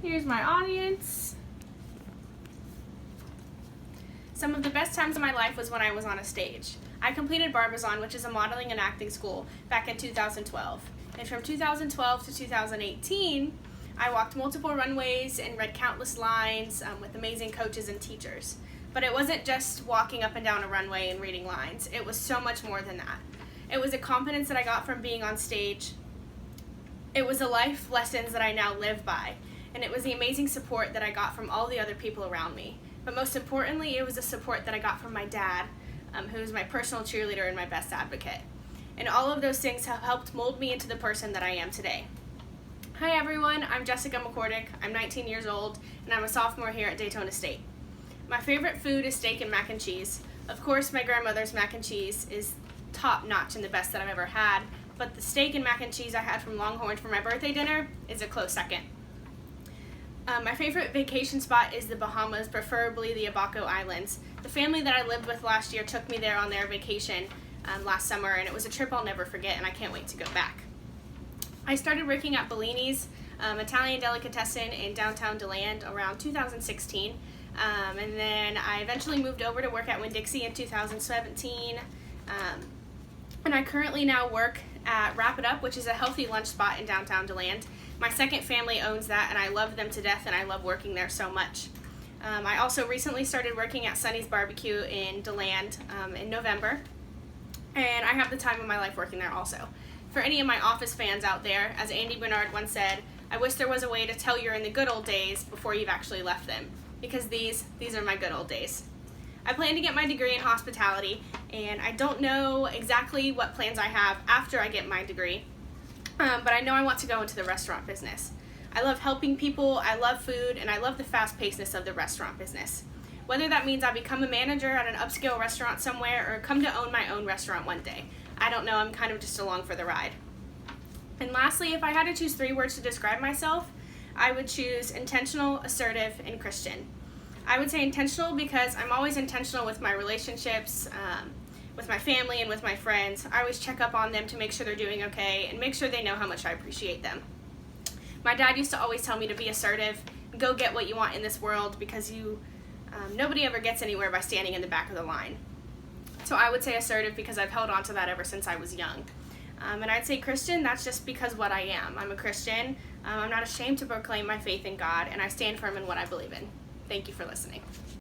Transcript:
Here's my audience. Some of the best times of my life was when I was on a stage. I completed Barbizon, which is a modeling and acting school, back in 2012. And from 2012 to 2018, I walked multiple runways and read countless lines with amazing coaches and teachers. But it wasn't just walking up and down a runway and reading lines. It was so much more than that. It was a confidence that I got from being on stage. It was the life lessons that I now live by. And it was the amazing support that I got from all the other people around me. But most importantly, it was the support that I got from my dad, who's my personal cheerleader and my best advocate. And all of those things have helped mold me into the person that I am today. Hi everyone, I'm Jessica McCorducks. I'm 19 years old, and I'm a sophomore here at Daytona State. My favorite food is steak and mac and cheese. Of course, my grandmother's mac and cheese is top notch and the best that I've ever had, but the steak and mac and cheese I had from Longhorn for my birthday dinner is a close second. My favorite vacation spot is the Bahamas, preferably the Abaco Islands. The family that I lived with last year took me there on their vacation last summer, and it was a trip I'll never forget, and I can't wait to go back. I started working at Bellini's, Italian delicatessen in downtown DeLand around 2016, and then I eventually moved over to work at Winn-Dixie in 2017, and I currently now work at Wrap It Up, which is a healthy lunch spot in downtown DeLand. My second family owns that, and I love them to death, and I love working there so much. I also recently started working at Sonny's Barbecue in DeLand in November, and I have the time of my life working there also. For any of my Office fans out there, as Andy Bernard once said, I wish there was a way to tell you're in the good old days before you've actually left them, because these are my good old days. I plan to get my degree in hospitality, and I don't know exactly what plans I have after I get my degree, but I know I want to go into the restaurant business. I love helping people, I love food, and I love the fast-pacedness of the restaurant business. Whether that means I become a manager at an upscale restaurant somewhere or come to own my own restaurant one day, I don't know, I'm kind of just along for the ride. And lastly, if I had to choose 3 words to describe myself, I would choose intentional, assertive, and Christian. I would say intentional because I'm always intentional with my relationships, with my family and with my friends. I always check up on them to make sure they're doing okay and make sure they know how much I appreciate them. My dad used to always tell me to be assertive, go get what you want in this world, because nobody ever gets anywhere by standing in the back of the line. So I would say assertive because I've held on to that ever since I was young. And I'd say Christian, that's just because what I am. I'm a Christian. I'm not ashamed to proclaim my faith in God, and I stand firm in what I believe in. Thank you for listening.